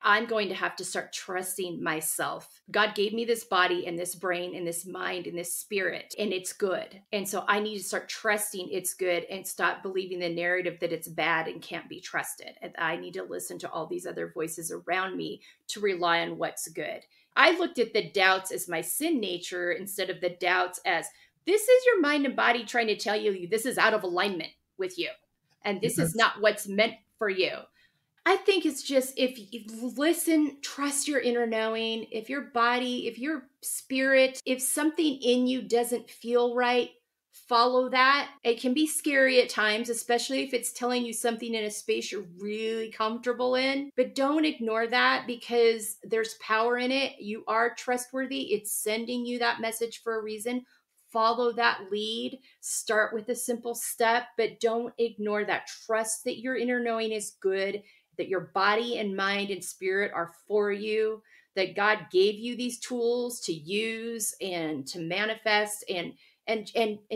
I'm going to have to start trusting myself. God gave me this body and this brain and this mind and this spirit, and it's good. And so I need to start trusting it's good and stop believing the narrative that it's bad and can't be trusted. And I need to listen to all these other voices around me to rely on what's good. I looked at the doubts as my sin nature instead of the doubts as this is your mind and body trying to tell you this is out of alignment with you. And this is not what's meant for you. I think it's just if you listen, trust your inner knowing. If your body, if your spirit, if something in you doesn't feel right, follow that. It can be scary at times, especially if it's telling you something in a space you're really comfortable in. But don't ignore that because there's power in it. You are trustworthy. It's sending you that message for a reason. Follow that lead. Start with a simple step, but don't ignore that. Trust that your inner knowing is good, that your body and mind and spirit are for you, that God gave you these tools to use and to manifest and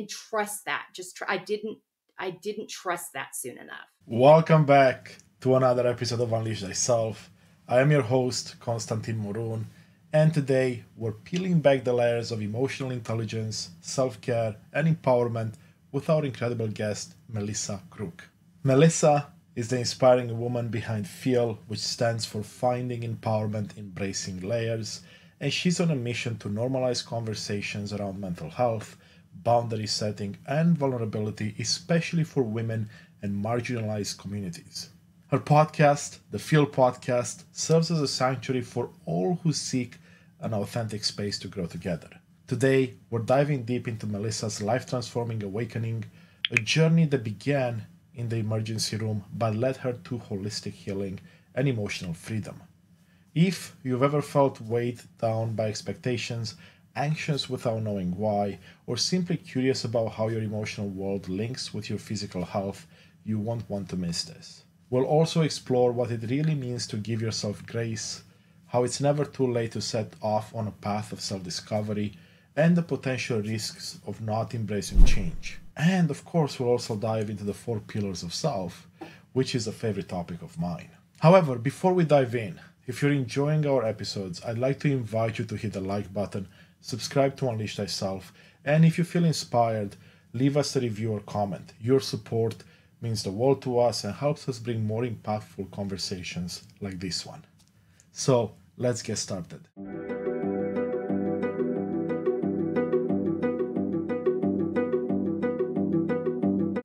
trust that. I didn't trust that soon enough. Welcome back to another episode of Unleash Thyself. I am your host, Konstantin Morun, and today we're peeling back the layers of emotional intelligence, self-care, and empowerment with our incredible guest, Melissa Crook. Melissa is the inspiring woman behind F.E.E.L, which stands for Finding Empowerment Embracing Layers, and she's on a mission to normalize conversations around mental health, boundary setting, and vulnerability, especially for women and marginalized communities. Her podcast, the F.E.E.L Podcast, serves as a sanctuary for all who seek an authentic space to grow together. Today, we're diving deep into Melissa's life-transforming awakening, a journey that began in the emergency room but led her to holistic healing and emotional freedom. If you've ever felt weighed down by expectations, anxious without knowing why, or simply curious about how your emotional world links with your physical health, you won't want to miss this. We'll also explore what it really means to give yourself grace, how it's never too late to set off on a path of self-discovery, and the potential risks of not embracing change. And of course, we'll also dive into the 4 pillars of self, which is a favorite topic of mine. However, before we dive in, if you're enjoying our episodes, I'd like to invite you to hit the like button, subscribe to Unleash Thyself, and if you feel inspired, leave us a review or comment. Your support means the world to us and helps us bring more impactful conversations like this one. So, let's get started.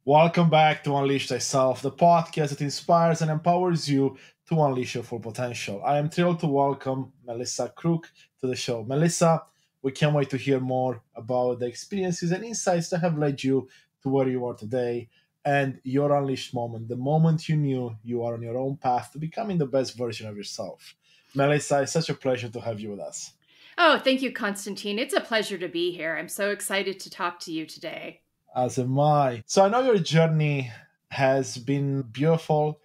Welcome back to Unleash Thyself, the podcast that inspires and empowers you to unleash your full potential. I am thrilled to welcome Melissa Crook to the show. Melissa, we can't wait to hear more about the experiences and insights that have led you to where you are today and your unleashed moment, the moment you knew you are on your own path to becoming the best version of yourself. Melissa, it's such a pleasure to have you with us. Oh, thank you, Konstantin. It's a pleasure to be here. I'm so excited to talk to you today. As am I. So I know your journey has been beautiful,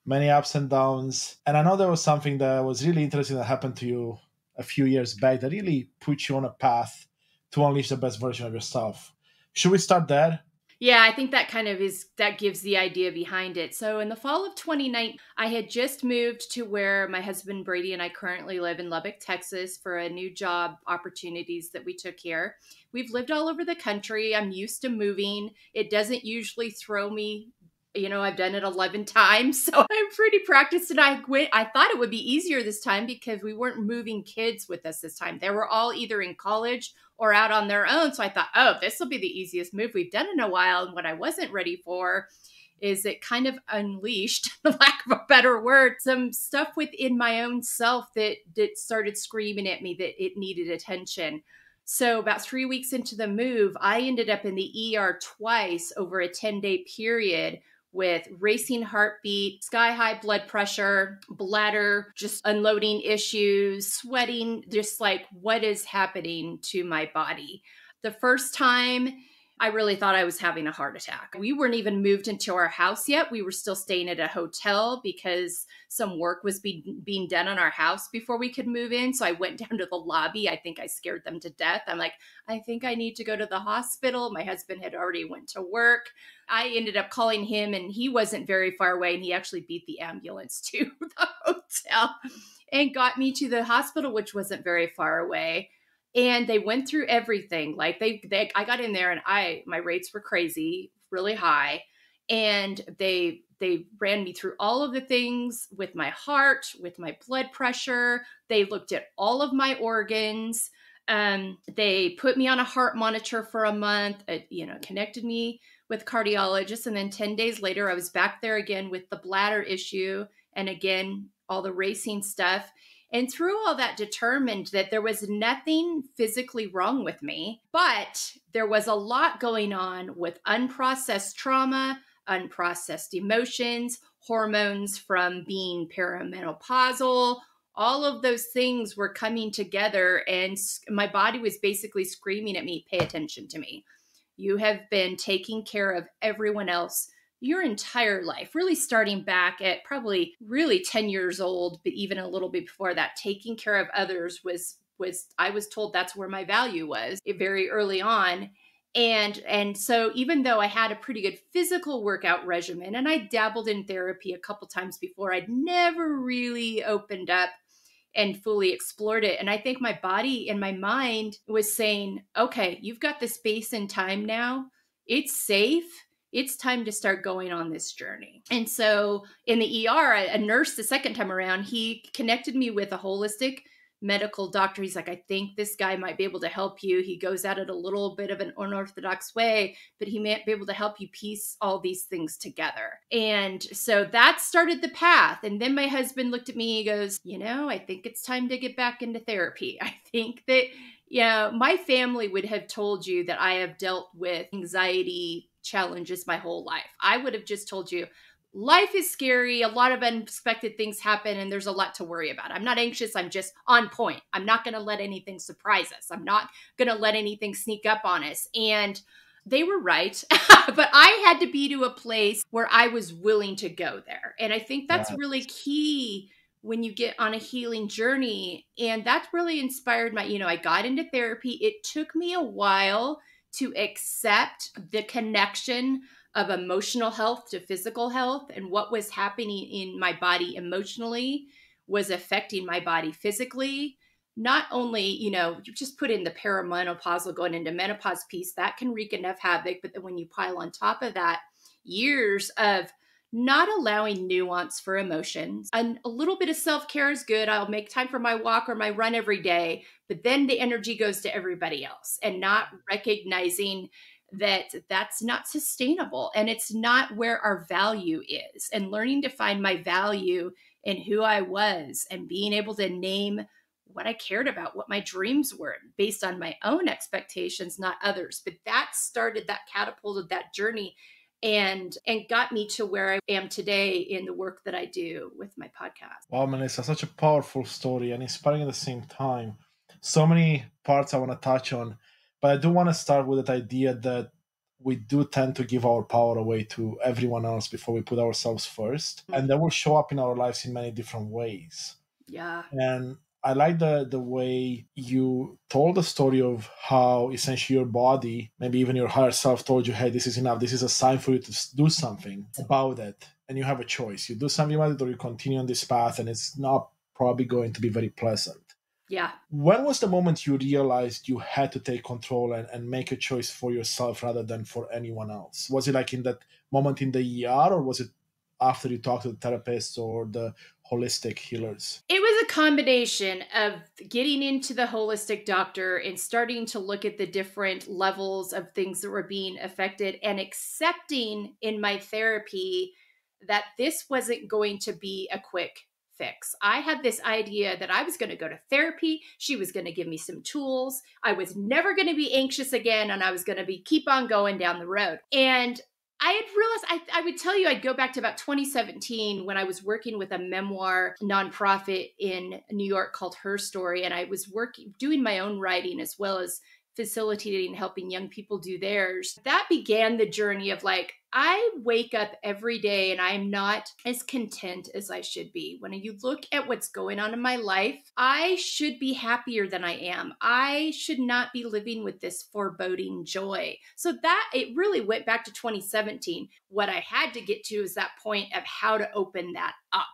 many ups and downs. And I know there was something that was really interesting that happened to you a few years back that really put you on a path to unleash the best version of yourself. Should we start there? Yeah, I think that gives the idea behind it. So in the fall of 2019, I had just moved to where my husband Brady and I currently live in Lubbock, Texas for a new job opportunities that we took here. We've lived all over the country. I'm used to moving. It doesn't usually throw me. I've done it 11 times, so I'm pretty practiced. And I thought it would be easier this time because we weren't moving kids with us this time. They were all either in college or out on their own. So I thought, oh, this will be the easiest move we've done in a while. And what I wasn't ready for is it kind of unleashed, for lack of a better word, some stuff within my own self that started screaming at me that it needed attention. So about 3 weeks into the move, I ended up in the ER twice over a 10-day period with racing heartbeat, sky-high blood pressure, bladder, just unloading issues, sweating, just like what is happening to my body. The first time, I really thought I was having a heart attack. We weren't even moved into our house yet. We were still staying at a hotel because some work was being done on our house before we could move in. So I went down to the lobby. I think I scared them to death. I'm like, I think I need to go to the hospital. My husband had already went to work. I ended up calling him and he wasn't very far away and he actually beat the ambulance to the hotel. and got me to the hospital, which wasn't very far away. And they went through everything. Like I got in there and my rates were crazy, really high. And they ran me through all of the things with my heart, with my blood pressure. They looked at all of my organs. They put me on a heart monitor for a month, connected me with cardiologists. And then 10 days later, I was back there again with the bladder issue. And again, all the racing stuff. And through all that, determined that there was nothing physically wrong with me, but there was a lot going on with unprocessed trauma, unprocessed emotions, hormones from being perimenopausal. All of those things were coming together, and my body was basically screaming at me, pay attention to me. You have been taking care of everyone else your entire life, really starting back at probably really 10 years old, but even a little bit before that, taking care of others was I was told that's where my value was very early on. And so even though I had a pretty good physical workout regimen and I dabbled in therapy a couple times before, I'd never really opened up and fully explored it. And I think my body and my mind was saying, okay, you've got the space and time now. It's safe. It's time to start going on this journey. And so in the ER, a nurse the second time around, he connected me with a holistic medical doctor. He's like, I think this guy might be able to help you. He goes at it a little bit of an unorthodox way, but he might be able to help you piece all these things together. And so that started the path. And then my husband looked at me, he goes, I think it's time to get back into therapy. I think that, my family would have told you that I have dealt with anxiety challenges my whole life. I would have just told you, life is scary. A lot of unexpected things happen and there's a lot to worry about. I'm not anxious. I'm just on point. I'm not going to let anything surprise us. I'm not going to let anything sneak up on us. And they were right. But I had to be to a place where I was willing to go there. And I think that's really key when you get on a healing journey. And that really inspired I got into therapy. It took me a while to accept the connection of emotional health to physical health, and what was happening in my body emotionally was affecting my body physically. Not only, you just put in the perimenopausal going into menopause piece, that can wreak enough havoc. But then when you pile on top of that years of not allowing nuance for emotions, and a little bit of self-care is good. I'll make time for my walk or my run every day, but then the energy goes to everybody else, and not recognizing that that's not sustainable and it's not where our value is, and learning to find my value in who I was and being able to name what I cared about, what my dreams were based on my own expectations, not others. But that catapulted that journey and got me to where I am today in the work that I do with my podcast. Wow, Melissa, such a powerful story and inspiring at the same time. So many parts I want to touch on, but I do want to start with that idea that we do tend to give our power away to everyone else before we put ourselves first. Mm-hmm. And that will show up in our lives in many different ways. Yeah. And I like the way you told the story of how essentially your body, maybe even your higher self, told you, hey, this is enough. This is a sign for you to do something about it. And you have a choice. You do something about it or you continue on this path, and it's not probably going to be very pleasant. Yeah. When was the moment you realized you had to take control and make a choice for yourself rather than for anyone else? Was it like in that moment in the ER, or was it after you talked to the therapists or the holistic healers? It was a combination of getting into the holistic doctor and starting to look at the different levels of things that were being affected, and accepting in my therapy that this wasn't going to be a quick fix. I had this idea that I was going to go to therapy. She was going to give me some tools. I was never going to be anxious again, and I was going to keep on going down the road. And I had realized, I would tell you, I'd go back to about 2017 when I was working with a memoir nonprofit in New York called Her Story. And I was doing my own writing as well as facilitating, helping young people do theirs. That began the journey of I wake up every day and I'm not as content as I should be. When you look at what's going on in my life, I should be happier than I am. I should not be living with this foreboding joy. So that it really went back to 2017. What I had to get to is that point of how to open that up.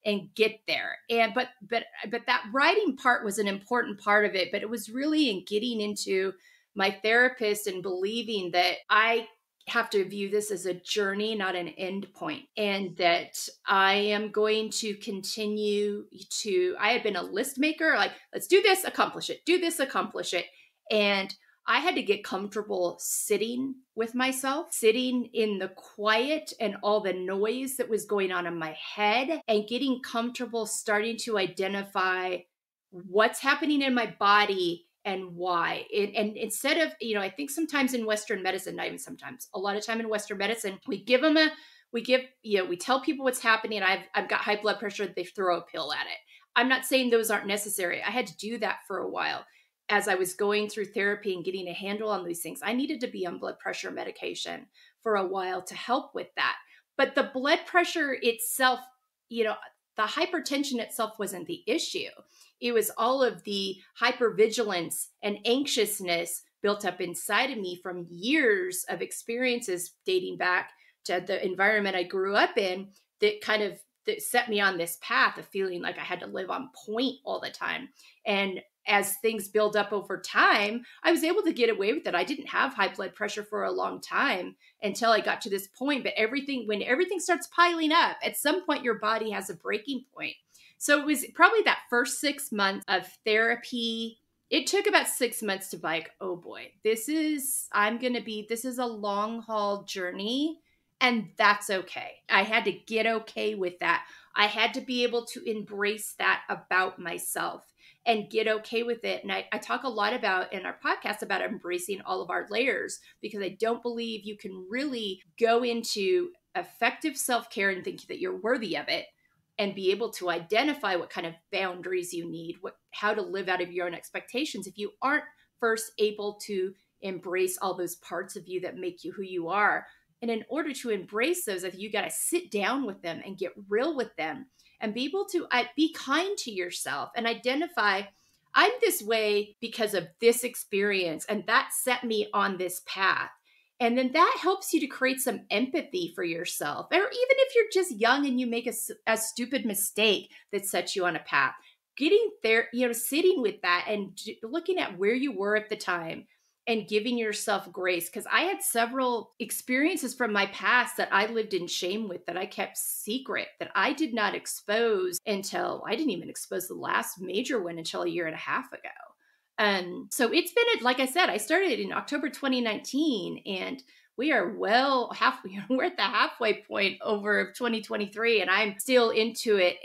and get there. And but that writing part was an important part of it, but it was really in getting into my therapist and believing that I have to view this as a journey, not an end point, and that I am going to continue to. I had been a list maker, like, let's do this, accomplish it, do this, accomplish it. And I had to get comfortable sitting with myself, sitting in the quiet and all the noise that was going on in my head, and getting comfortable starting to identify what's happening in my body and why. And instead of, I think sometimes in Western medicine, not even sometimes, a lot of time in Western medicine, we tell people what's happening. I've got high blood pressure. They throw a pill at it. I'm not saying those aren't necessary. I had to do that for a while. As I was going through therapy and getting a handle on these things, I needed to be on blood pressure medication for a while to help with that. But the blood pressure itself, the hypertension itself wasn't the issue. It was all of the hypervigilance and anxiousness built up inside of me from years of experiences dating back to the environment I grew up in that set me on this path of feeling like I had to live on point all the time. And as things build up over time, I was able to get away with it. I didn't have high blood pressure for a long time until I got to this point. But when everything starts piling up, at some point your body has a breaking point. So it was probably that first 6 months of therapy. It took about 6 months to be like, oh boy, this is a long haul journey. And that's okay. I had to get okay with that. I had to be able to embrace that about myself and get okay with it. And I talk a lot about in our podcast about embracing all of our layers, because I don't believe you can really go into effective self-care and think that you're worthy of it and be able to identify what kind of boundaries you need, how to live out of your own expectations, if you aren't first able to embrace all those parts of you that make you who you are. And in order to embrace those, you got to sit down with them and get real with them and be able to be kind to yourself and identify, I'm this way because of this experience, and that set me on this path. And then that helps you to create some empathy for yourself. Or even if you're just young and you make a stupid mistake that sets you on a path, getting there, sitting with that and looking at where you were at the time and giving yourself grace. Because I had several experiences from my past that I lived in shame with, that I kept secret, that I did not expose until I didn't even expose the last major one until a year and a half ago. And so it's been, like I said, I started in October 2019, and we are we're at the halfway point over 2023, and I'm still into it.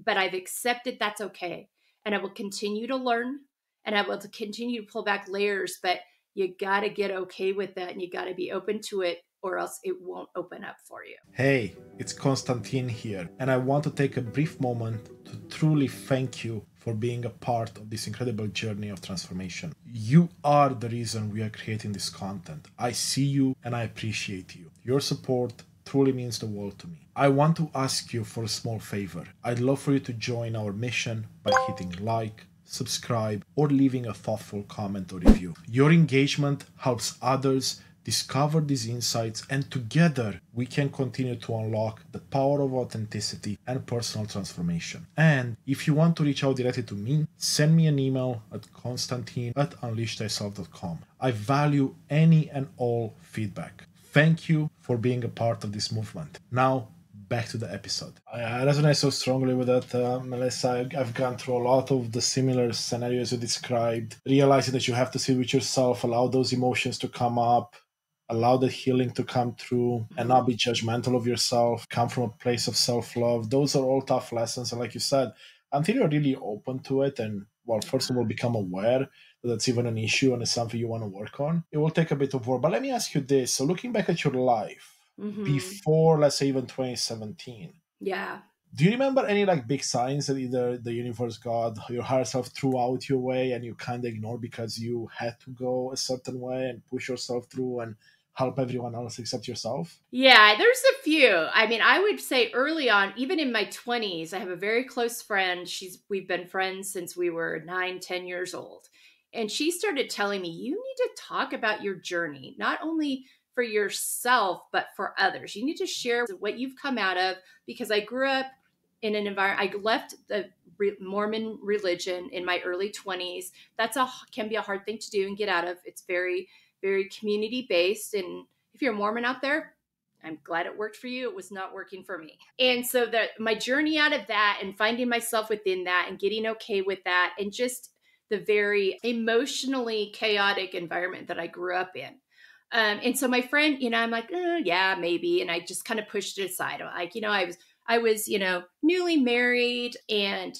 But I've accepted that's okay. And I will continue to learn, and I will continue to pull back layers, but you got to get okay with that, and you got to be open to it, or else it won't open up for you. Hey, it's Konstantin here, and I want to take a brief moment to truly thank you for being a part of this incredible journey of transformation. You are the reason we are creating this content. I see you and I appreciate you. Your support truly means the world to me. I want to ask you for a small favor. I'd love for you to join our mission by hitting like, subscribe, or leaving a thoughtful comment or review. Your engagement helps others discover these insights, and together we can continue to unlock the power of authenticity and personal transformation. And if you want to reach out directly to me, send me an email at konstantin@unleashthyself.com. I value any and all feedback. Thank you for being a part of this movement. Now, back to the episode. I resonate so strongly with that, Melissa. I've gone through a lot of the similar scenarios you described, realizing that you have to sit with yourself, allow those emotions to come up, allow the healing to come through, and not be judgmental of yourself, come from a place of self-love. Those are all tough lessons. And like you said, until you're really open to it and, well, first of all, become aware that that's even an issue and it's something you want to work on, it will take a bit of work. But let me ask you this. So looking back at your life, before, let's say, even 2017, do you remember any big signs that either the universe, God, your higher self threw out your way and you kind of ignored because you had to go a certain way and push yourself through and help everyone else except yourself? Yeah, there's a few. I mean, I would say early on, even in my 20s, I have a very close friend. We've been friends since we were 9-10 years old. And she started telling me, you need to talk about your journey, not only for yourself, but for others. You need to share what you've come out of, because I grew up in an environment. I left the Mormon religion in my early 20s. Can be a hard thing to do and get out of. It's very, very community based. And if you're a Mormon out there, I'm glad it worked for you. It was not working for me. And so my journey out of that and finding myself within that and getting okay with that, and just the very emotionally chaotic environment that I grew up in. And so my friend, I'm like, yeah, maybe. And I just kind of pushed it aside. I'm like, I was, newly married and,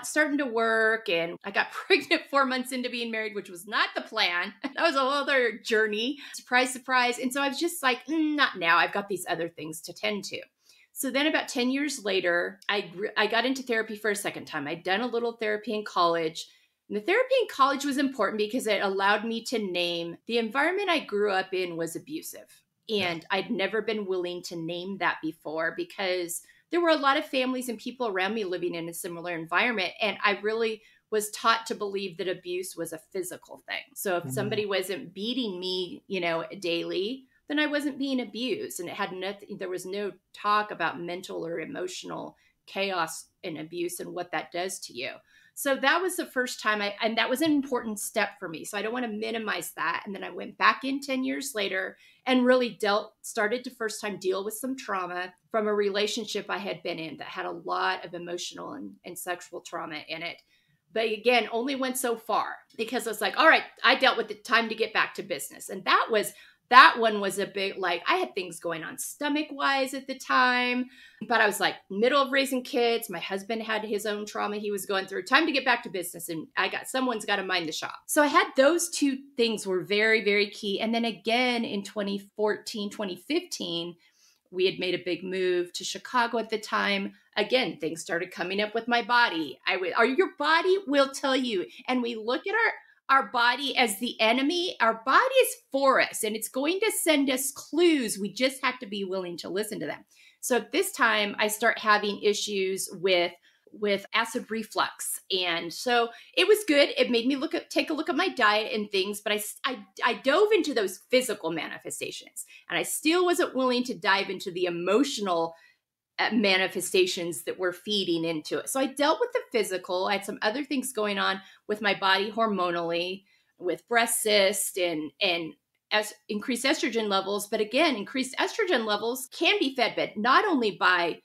starting to work, and I got pregnant 4 months into being married, which was not the plan. That was a whole other journey. Surprise, surprise. And so I was just like, not now. I've got these other things to tend to. So then about 10 years later, I got into therapy for a second time. I'd done a little therapy in college. And the therapy in college was important because it allowed me to name the environment I grew up in was abusive. And I'd never been willing to name that before, because there were a lot of families and people around me living in a similar environment. And I really was taught to believe that abuse was a physical thing. So if somebody wasn't beating me, daily, then I wasn't being abused. And it had nothing, there was no talk about mental or emotional chaos and abuse and what that does to you. So that was the first time and that was an important step for me. So I don't want to minimize that. And then I went back in 10 years later and really started to first time deal with some trauma from a relationship I had been in that had a lot of emotional and sexual trauma in it. But again, only went so far, because I was like, all right, I dealt with it, time to get back to business. And that one was a big, I had things going on stomach wise at the time, but I was like middle of raising kids. My husband had his own trauma he was going through. Time to get back to business. And someone's got to mind the shop. So I had those two things were very, very key. And then again in 2014, 2015, we had made a big move to Chicago at the time. Again, things started coming up with my body. Your body will tell you. And we look at our body as the enemy. Our body is for us, and it's going to send us clues. We just have to be willing to listen to them. So at this time, I start having issues with acid reflux. And so it was good. It made me take a look at my diet and things, but I dove into those physical manifestations, and I still wasn't willing to dive into the emotional manifestations that were feeding into it. So I dealt with the physical. I had some other things going on with my body hormonally, with breast cysts and as increased estrogen levels. But again, increased estrogen levels can be fed not only by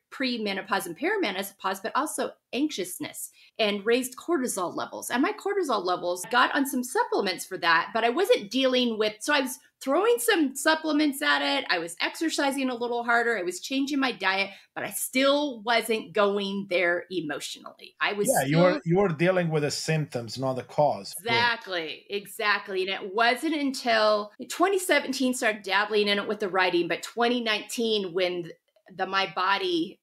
pre-menopause and perimenopause, but also anxiousness and raised cortisol levels. And my cortisol levels, got on some supplements for that, but I wasn't dealing with, so I was throwing some supplements at it. I was exercising a little harder. I was changing my diet, but I still wasn't going there emotionally. You were dealing with the symptoms, not the cause. Exactly. And it wasn't until 2017 started dabbling in it with the writing, but 2019 when my body,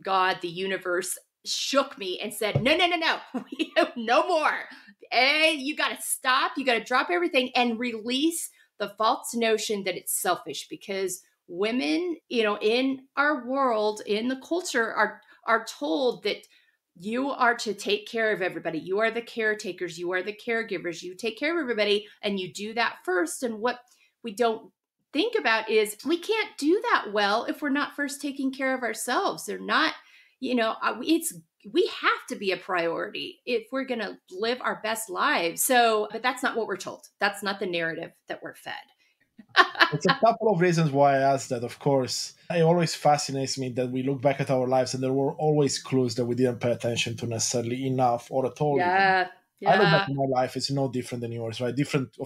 God, the universe shook me and said, no, no more. Hey, you got to stop. You got to drop everything and release the false notion that it's selfish, because women, in our world, in the culture are told that you are to take care of everybody. You are the caretakers. You are the caregivers. You take care of everybody and you do that first. And what we don't think about is we can't do that well if we're not first taking care of ourselves. They're not, we have to be a priority if we're going to live our best lives. But that's not what we're told. That's not the narrative that we're fed. It's a couple of reasons why I asked that. Of course, it always fascinates me that we look back at our lives and there were always clues that we didn't pay attention to necessarily enough or at all. Yeah. I look back at my life, it's no different than yours, right? Different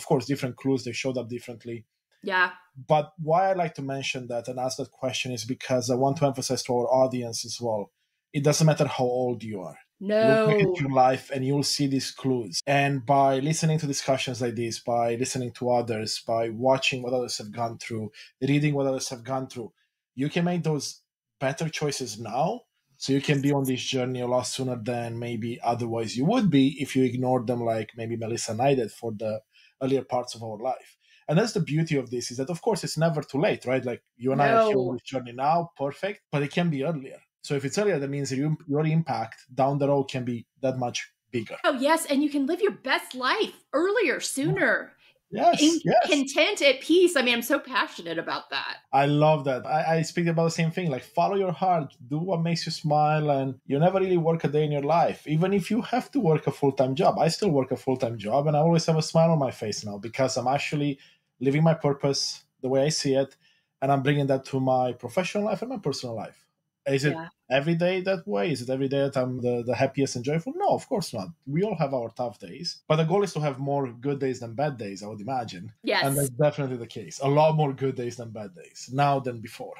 clues, they showed up differently. Yeah. But why I like to mention that and ask that question is because I want to emphasize to our audience as well. It doesn't matter how old you are. No. Look back at your life and you'll see these clues. And by listening to discussions like this, by listening to others, by watching what others have gone through, reading what others have gone through, you can make those better choices now. So you can be on this journey a lot sooner than maybe otherwise you would be if you ignored them, like maybe Melissa and I did for the earlier parts of our life. And that's the beauty of this, is that, of course, it's never too late, right? Like you and I are here on this journey now, perfect, but it can be earlier. So if it's earlier, that means that your impact down the road can be that much bigger. Oh, yes. And you can live your best life earlier, sooner. Yes, yes. content, at peace. I mean, I'm so passionate about that. I love that. I speak about the same thing. Like, follow your heart, do what makes you smile, and you never really work a day in your life. Even if you have to work a full time job, I still work a full time job, and I always have a smile on my face now because I'm actually living my purpose the way I see it, and I'm bringing that to my professional life and my personal life. Is it Yeah. every day that way? Is it every day that I'm the happiest and joyful? No, of course not. We all have our tough days, but the goal is to have more good days than bad days, I would imagine. And Yes. that's definitely the case. A lot more good days than bad days now than before.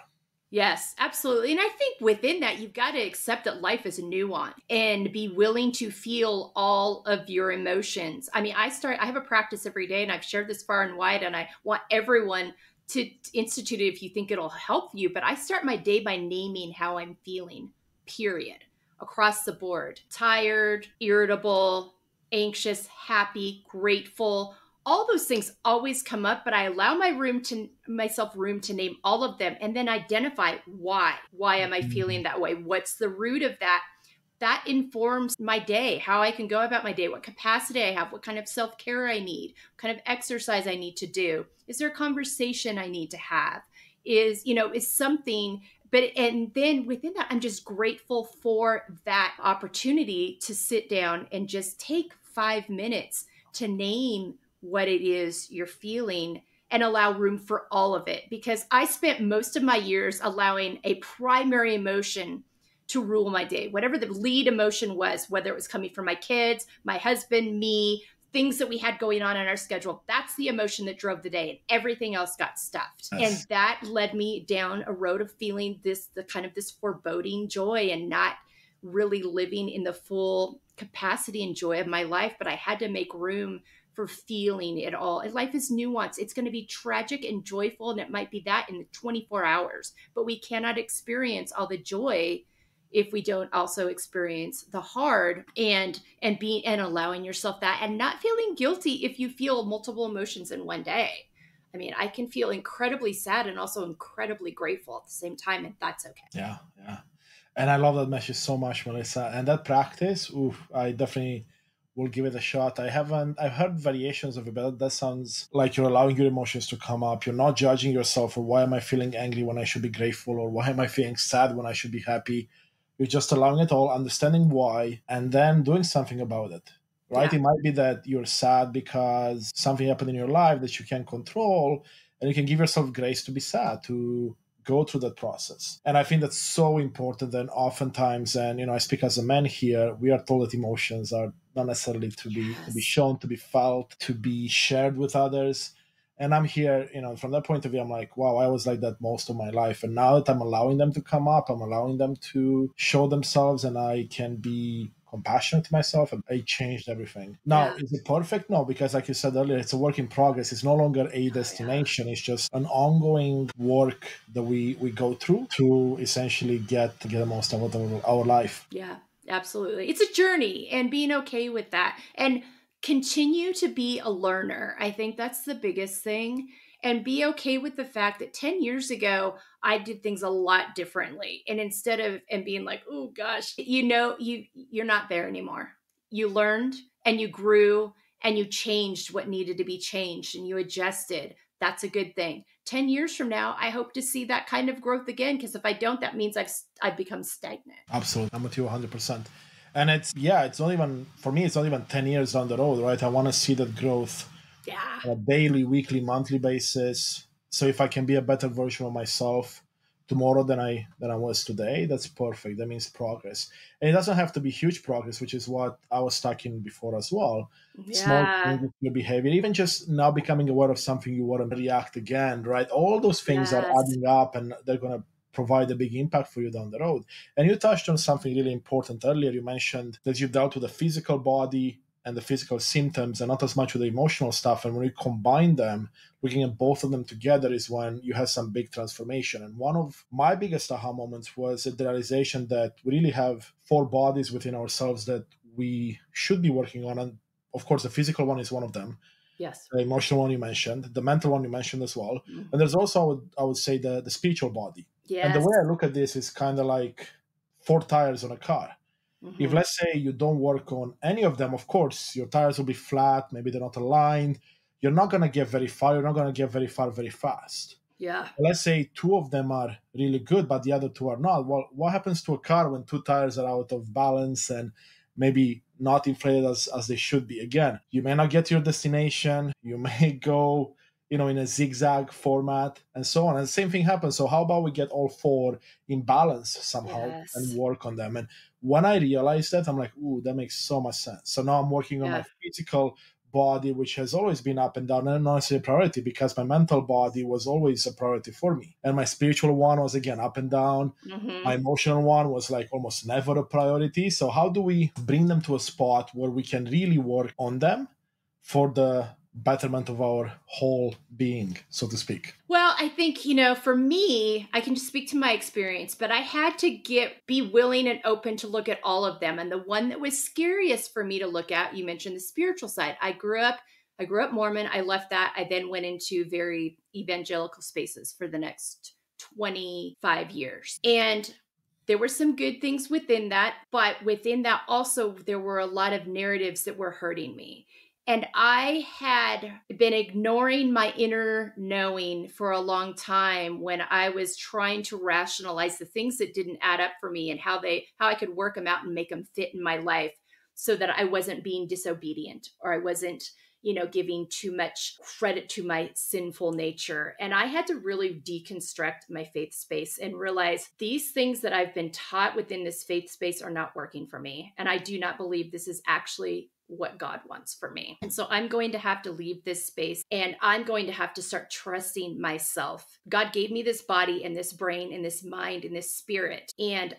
Yes, absolutely. And I think within that, you've got to accept that life is nuance and be willing to feel all of your emotions. I mean, I have a practice every day, and I've shared this far and wide, and I want everyone to institute it if you think it'll help you. But I start my day by naming how I'm feeling, period, across the board: tired, irritable, anxious, happy, grateful. All those things always come up, but I allow myself room to name all of them and then identify why am I feeling that way, what's the root of that. That informs my day, how I can go about my day, what capacity I have, what kind of self-care I need, what kind of exercise I need to do, is there a conversation I need to have, is something. But and then within that, I'm just grateful for that opportunity to sit down and just take 5 minutes to name what it is you're feeling and allow room for all of it. Because I spent most of my years allowing a primary emotion to rule my day, whatever the lead emotion was, whether it was coming from my kids, my husband, me, things that we had going on in our schedule. That's the emotion that drove the day, and everything else got stuffed. Yes. And that led me down a road of feeling this foreboding joy and not really living in the full capacity and joy of my life. But I had to make room for feeling it all. And life is nuanced. It's going to be tragic and joyful, and it might be that in 24 hours. But we cannot experience all the joy if we don't also experience the hard, and allowing yourself that, and not feeling guilty if you feel multiple emotions in one day. I mean, I can feel incredibly sad and also incredibly grateful at the same time, and that's okay. Yeah, yeah. And I love that message so much, Melissa. And that practice, oof, I definitely will give it a shot. I've heard variations of it, but that sounds like you're allowing your emotions to come up. You're not judging yourself for why am I feeling angry when I should be grateful, or why am I feeling sad when I should be happy. You're just allowing it all, understanding why, and then doing something about it. Right? Yeah. It might be that you're sad because something happened in your life that you can't control, and you can give yourself grace to be sad, to go through that process. And I think that's so important. And oftentimes, and I speak as a man here, we are told that emotions are not necessarily to be Yes. shown, to be felt, to be shared with others. And I'm here, from that point of view, I'm like, wow, I was like that most of my life. And now that I'm allowing them to come up, I'm allowing them to show themselves, and I can be compassionate to myself, and I changed everything. Now, Yeah. is it perfect? No, because like you said earlier, it's a work in progress. It's no longer a Oh, yeah. destination. It's just an ongoing work that we go through to essentially get the most out of our life. Yeah, absolutely. It's a journey, and being okay with that, and continue to be a learner. I think that's the biggest thing. And be okay with the fact that 10 years ago, I did things a lot differently. And instead of and being like, oh gosh, you're not there anymore. You learned and you grew and you changed what needed to be changed and you adjusted. That's a good thing. 10 years from now, I hope to see that kind of growth again, because if I don't, that means I've become stagnant. Absolutely. I'm with you 100%. And it's not even, for me, it's not even 10 years down the road, right? I want to see that growth Yeah. on a daily, weekly, monthly basis. So if I can be a better version of myself tomorrow than I was today, that's perfect. That means progress. And it doesn't have to be huge progress, which is what I was stuck in before as well. Small Yeah. changes in your behavior, even just now becoming aware of something you want to react again, right? All those things are Yes. adding up, and they're going to provide a big impact for you down the road. And you touched on something really important earlier. You mentioned that you dealt with the physical body and the physical symptoms, and not as much with the emotional stuff. And when you combine them, looking at both of them together is when you have some big transformation. And one of my biggest aha moments was the realization that we really have 4 bodies within ourselves that we should be working on. And of course, the physical one is one of them. Yes. The emotional one you mentioned, the mental one you mentioned as well. Mhm. And there's also, I would say, the spiritual body. And the Yes. way I look at this is kind of like 4 tires on a car. If, let's say, you don't work on any of them, of course your tires will be flat, maybe they're not aligned, you're not going to get very far. You're not going to get very far very fast. Yeah. Let's say two of them are really good, but the other two are not. Well, what happens to a car when two tires are out of balance and maybe not inflated as they should be? Again, you may not get to your destination. You may go, in a zigzag format and so on. And the same thing happens. So how about we get all four in balance somehow and Yes. work on them? And when I realized that, I'm like, ooh, that makes so much sense. So now I'm working on my Yeah. physical body, which has always been up and down and not necessarily a priority, because my mental body was always a priority for me. And my spiritual one was, again, up and down. My Mm-hmm. emotional one was like almost never a priority. So how do we bring them to a spot where we can really work on them for the betterment of our whole being, so to speak? Well, I think, for me, I can just speak to my experience, but I had to be willing and open to look at all of them. And the one that was scariest for me to look at, you mentioned the spiritual side. I grew up Mormon. I left that. I then went into very evangelical spaces for the next 25 years. And there were some good things within that, but within that also, there were a lot of narratives that were hurting me. And I had been ignoring my inner knowing for a long time when I was trying to rationalize the things that didn't add up for me and how I could work them out and make them fit in my life so that I wasn't being disobedient or I wasn't, giving too much credit to my sinful nature. And I had to really deconstruct my faith space and realize these things that I've been taught within this faith space are not working for me. And I do not believe this is actually what God wants for me. And so I'm going to have to leave this space and I'm going to have to start trusting myself. God gave me this body and this brain and this mind and this spirit and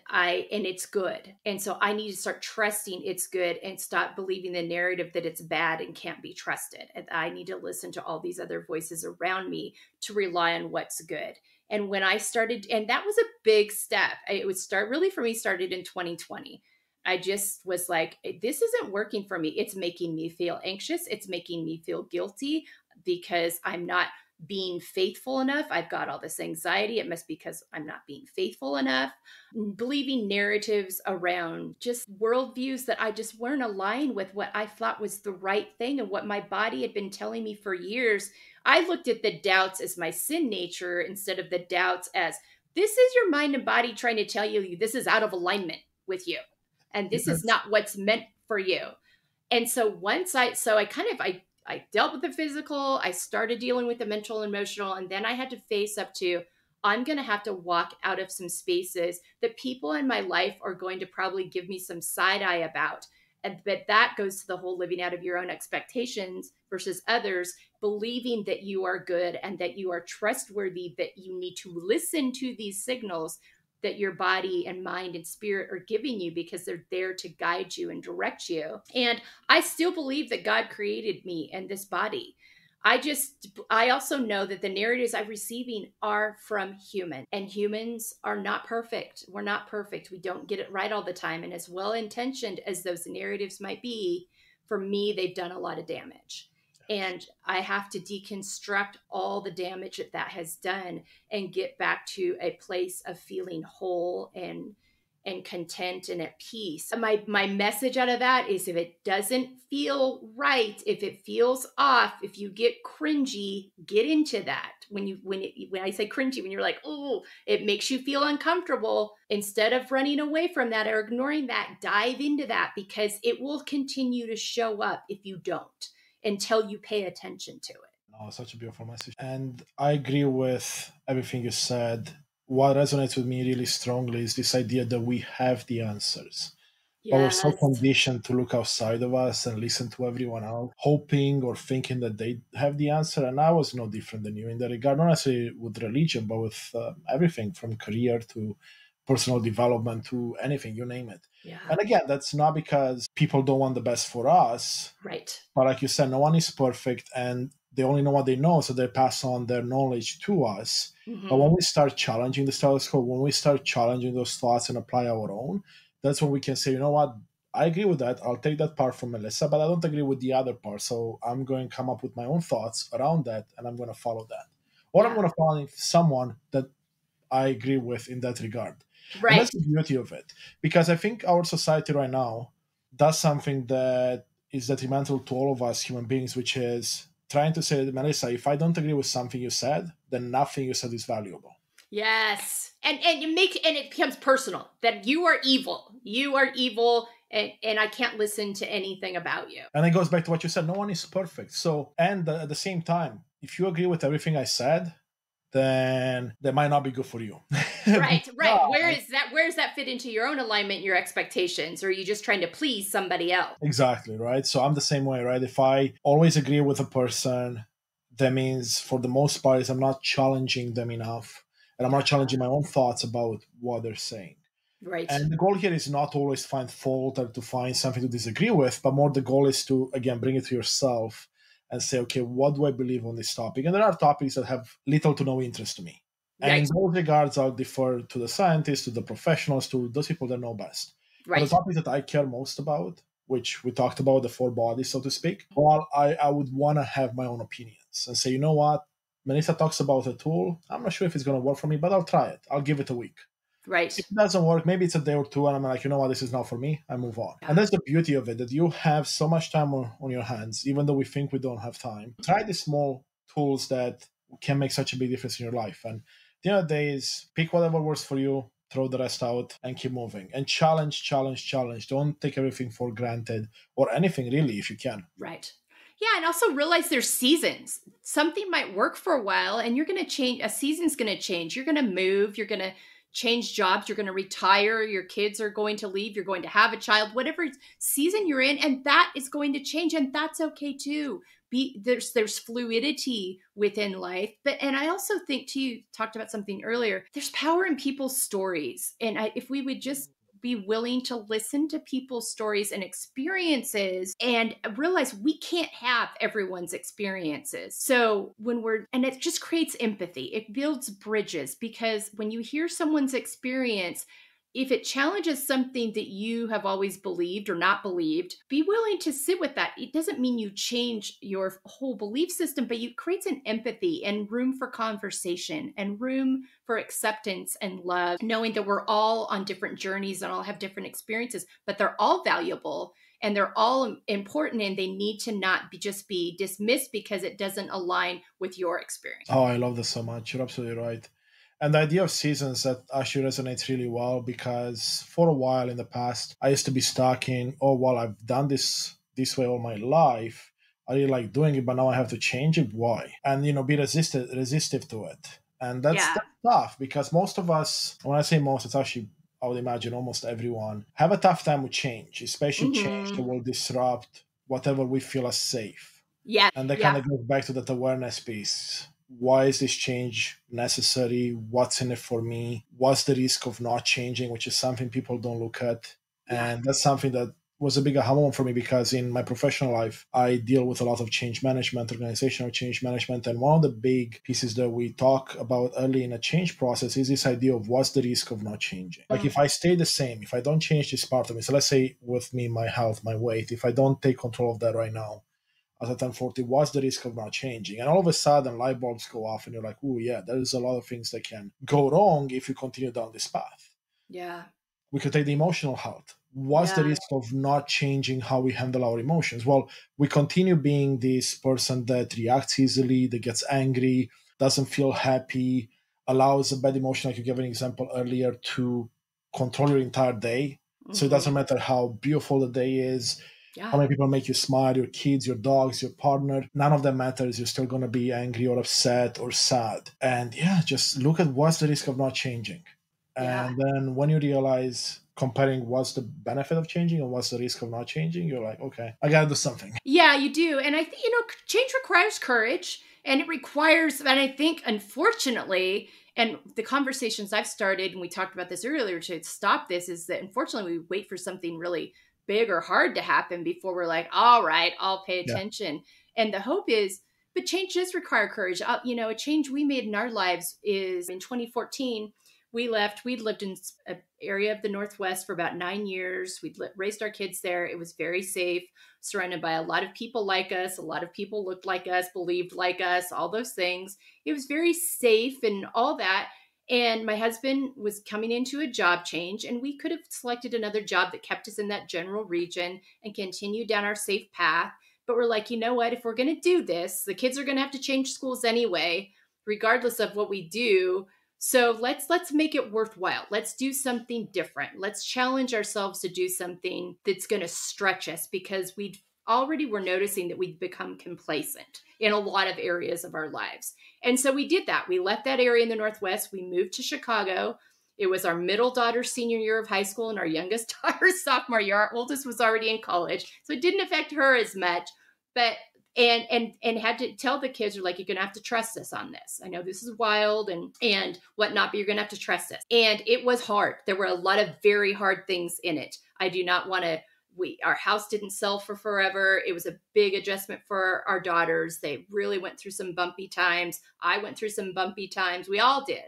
it's good. And so I need to start trusting it's good and stop believing the narrative that it's bad and can't be trusted. And I need to listen to all these other voices around me to rely on what's good. And when I started, and that was a big step. Started in 2020. I just was like, this isn't working for me. It's making me feel anxious. It's making me feel guilty because I'm not being faithful enough. I've got all this anxiety. It must be because I'm not being faithful enough. Believing narratives around just worldviews that I just weren't aligned with what I thought was the right thing and what my body had been telling me for years. I looked at the doubts as my sin nature instead of the doubts as this is your mind and body trying to tell you this is out of alignment with you. And this is Yes. not what's meant for you. And so I dealt with the physical, I started dealing with the mental and emotional, and then I had to face up to, I'm going to have to walk out of some spaces that people in my life are going to probably give me some side eye about. But that goes to the whole living out of your own expectations versus others, believing that you are good and that you are trustworthy, that you need to listen to these signals that your body and mind and spirit are giving you because they're there to guide you and direct you. And I still believe that God created me and this body. I also know that the narratives I'm receiving are from humans, and humans are not perfect. We're not perfect. We don't get it right all the time. And as well intentioned as those narratives might be, for me, they've done a lot of damage. And I have to deconstruct all the damage that has done and get back to a place of feeling whole and content and at peace. My message out of that is if it doesn't feel right, if it feels off, if you get cringy, get into that. When I say cringy, when you're like, oh, it makes you feel uncomfortable, instead of running away from that or ignoring that, dive into that because it will continue to show up if you don't until you pay attention to it. Oh, such a beautiful message. And I agree with everything you said. What resonates with me really strongly is this idea that we have the answers. But we're so Yes. conditioned to look outside of us and listen to everyone else, hoping or thinking that they have the answer. And I was no different than you in that regard, not necessarily with religion, but with everything from career to personal development to anything, you name it. Yeah. And again, that's not because people don't want the best for us, Right. but like you said, no one is perfect and they only know what they know, so they pass on their knowledge to us. Mm-hmm. But when we start challenging the status quo, when we start challenging those thoughts and apply our own, that's when we can say, you know what, I agree with that. I'll take that part from Melissa, but I don't agree with the other part. So I'm going to come up with my own thoughts around that and I'm going to follow that. Or I'm Yeah. going to follow someone that I agree with in that regard. Right. And that's the beauty of it. Because I think our society right now does something that is detrimental to all of us human beings, which is trying to say, Melissa, if I don't agree with something you said, then nothing you said is valuable. Yes. And it becomes personal that you are evil. You are evil, and I can't listen to anything about you. And it goes back to what you said. No one is perfect. So, and at the same time, if you agree with everything I said, then that might not be good for you. Right. Where does that fit into your own alignment, your expectations? Or are you just trying to please somebody else? Exactly, right? So I'm the same way, right? If I always agree with a person, that means for the most part is I'm not challenging them enough, and I'm not challenging my own thoughts about what they're saying. Right. And the goal here is not always to find fault or to find something to disagree with, but more the goal is to, again, bring it to yourself and say, okay, what do I believe on this topic? And there are topics that have little to no interest to me. And in those regards, I'll defer to the scientists, to the professionals, to those people that know best. But the topics that I care most about, which we talked about, the four bodies, so to speak, well, I would want to have my own opinions and say, you know what? Melissa talks about a tool. I'm not sure if it's going to work for me, but I'll try it. I'll give it a week. Right. If it doesn't work, maybe it's a day or two, and I'm like, you know what, this is not for me. I move on. And that's the beauty of it, that you have so much time on your hands, even though we think we don't have time. Try these small tools that can make such a big difference in your life. And the other day is pick whatever works for you, throw the rest out, and keep moving. And challenge. Don't take everything for granted, or anything really, if you can. Right. Yeah, and also realize there's seasons. Something might work for a while, and you're going to change. A season's going to change. You're going to move. You're going to change jobs. You're going to retire. Your kids are going to leave. You're going to have a child. Whatever season you're in, and that is going to change, and that's okay too. There's fluidity within life, and I also think too. You talked about something earlier. There's power in people's stories, and if we would just be willing to listen to people's stories and experiences and realize we can't have everyone's experiences. So and it just creates empathy. It builds bridges, because when you hear someone's experience, if it challenges something that you have always believed or not believed, be willing to sit with that. It doesn't mean you change your whole belief system, but it creates an empathy and room for conversation and room for acceptance and love, knowing that we're all on different journeys and all have different experiences, but they're all valuable and they're all important, and they need to not just be dismissed because it doesn't align with your experience. Oh, I love this so much. You're absolutely right. And the idea of seasons, that actually resonates really well, because for a while in the past, I used to be stuck in, oh, well, I've done this way all my life. I really like doing it, but now I have to change it. Why? And, be resistive to it. And that's tough, because most of us, when I say most, it's actually, I would imagine almost everyone, have a tough time with change, especially change that will disrupt whatever we feel as safe. Yeah. And that kind of goes back to that awareness piece. Why is this change necessary? What's in it for me? What's the risk of not changing, which is something people don't look at. And that's something that was a big aha moment for me, because in my professional life, I deal with a lot of change management, organizational change management. And one of the big pieces that we talk about early in a change process is this idea of what's the risk of not changing. Like if I stay the same, if I don't change this part of me, so let's say with me, my health, my weight, if I don't take control of that right now, as I turn 40, what's the risk of not changing? And all of a sudden, light bulbs go off, and you're like, oh, yeah, there's a lot of things that can go wrong if you continue down this path. Yeah. We could take the emotional health. What's the risk of not changing how we handle our emotions? Well, we continue being this person that reacts easily, that gets angry, doesn't feel happy, allows a bad emotion, like you gave an example earlier, to control your entire day. So it doesn't matter how beautiful the day is, how many people make you smile, your kids, your dogs, your partner, none of that matters. You're still going to be angry or upset or sad. And just look at what's the risk of not changing. And then when you realize, comparing what's the benefit of changing and what's the risk of not changing, you're like, okay, I got to do something. Yeah, you do. And I think, change requires courage, and it requires, and I think, unfortunately, and the conversations I've started, and we talked about this earlier to stop this, is that unfortunately we wait for something really big or hard to happen before we're like, all right, I'll pay attention. And the hope is, but change does require courage. A change we made in our lives is in 2014, we left. We'd lived in an area of the Northwest for about 9 years. We'd raised our kids there. It was very safe, surrounded by a lot of people like us. A lot of people looked like us, believed like us, all those things. It was very safe and all that. And my husband was coming into a job change, and we could have selected another job that kept us in that general region and continued down our safe path. But we're like, you know what? If we're going to do this, the kids are going to have to change schools anyway, regardless of what we do. So let's make it worthwhile. Let's do something different. Let's challenge ourselves to do something that's going to stretch us, because we already were noticing that we'd become complacent in a lot of areas of our lives. And so we did that. We left that area in the Northwest. We moved to Chicago. It was our middle daughter's senior year of high school and our youngest daughter's sophomore year. Our oldest was already in college, so it didn't affect her as much. But and had to tell the kids, are like, you're gonna have to trust us on this. I know this is wild and whatnot, but you're gonna have to trust us. And it was hard. There were a lot of very hard things in it. I do not want to. Our house didn't sell for forever. It was a big adjustment for our daughters. They really went through some bumpy times. I went through some bumpy times. We all did.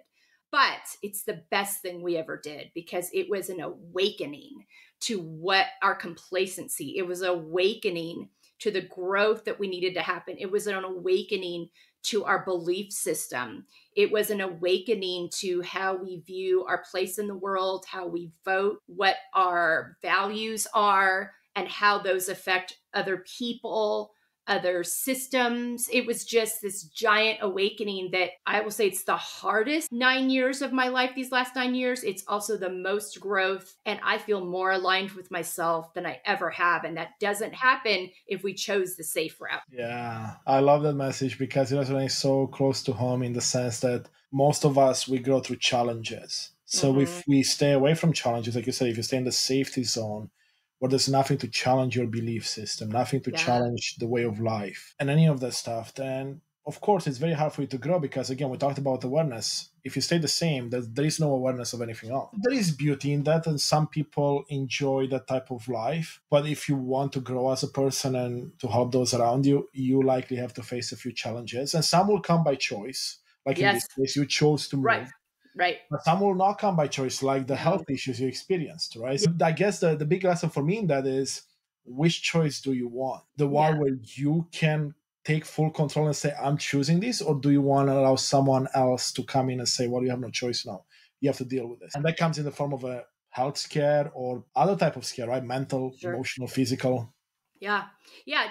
But it's the best thing we ever did, because it was an awakening to what our complacency, it was awakening to the growth that we needed to happen. It was an awakening to our belief system. It was an awakening to how we view our place in the world, how we vote, what our values are, and how those affect other people, other systems. It was just this giant awakening that I will say it's the hardest 9 years of my life, these last 9 years. It's also the most growth, and I feel more aligned with myself than I ever have. And that doesn't happen if we chose the safe route. Yeah, I love that message because it resonates so close to home in the sense that most of us, we go through challenges. So if we stay away from challenges, like you said, if you stay in the safety zone, where there's nothing to challenge your belief system, nothing to challenge the way of life and any of that stuff, then of course it's very hard for you to grow, because again, we talked about awareness. If you stay the same, there is no awareness of anything else. There is beauty in that, and some people enjoy that type of life. But if you want to grow as a person and to help those around you, you likely have to face a few challenges, and some will come by choice. Like in this case, you chose to move. Right. But some will not come by choice, like the health issues you experienced, right? So I guess the big lesson for me in that is, which choice do you want? The one where you can take full control and say, I'm choosing this, or do you want to allow someone else to come in and say, well, you have no choice now. You have to deal with this. And that comes in the form of a health scare or other type of scare, right? Mental, emotional, physical. Yeah.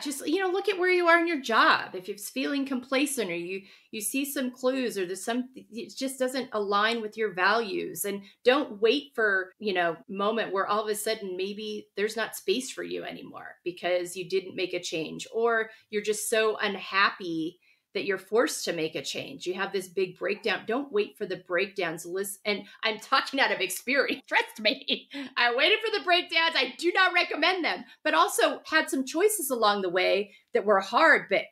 Just, look at where you are in your job. If you're feeling complacent, or you see some clues, or there's it just doesn't align with your values, and don't wait for, moment where all of a sudden maybe there's not space for you anymore because you didn't make a change, or you're just so unhappy that you're forced to make a change. You have this big breakdown. Don't wait for the breakdowns. Listen, and I'm talking out of experience. Trust me. I waited for the breakdowns. I do not recommend them, but also had some choices along the way that were hard, but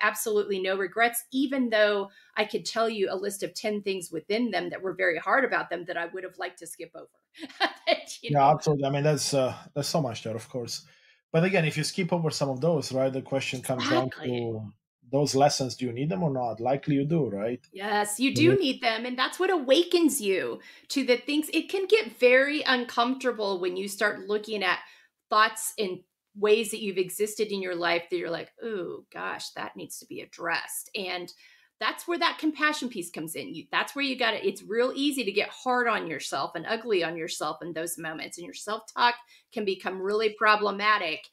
absolutely no regrets, even though I could tell you a list of 10 things within them that were very hard about them that I would have liked to skip over. Yeah, absolutely. I mean, there's so much there, of course. But again, if you skip over some of those, right, the question comes down to those lessons. Do you need them or not? Likely you do, right? Yes, you do need them. And that's what awakens you to the things. It can get very uncomfortable when you start looking at thoughts and ways that you've existed in your life that you're like, oh gosh, that needs to be addressed. And that's where that compassion piece comes in. That's where you got to, it's real easy to get hard on yourself and ugly on yourself in those moments. And your self-talk can become really problematic.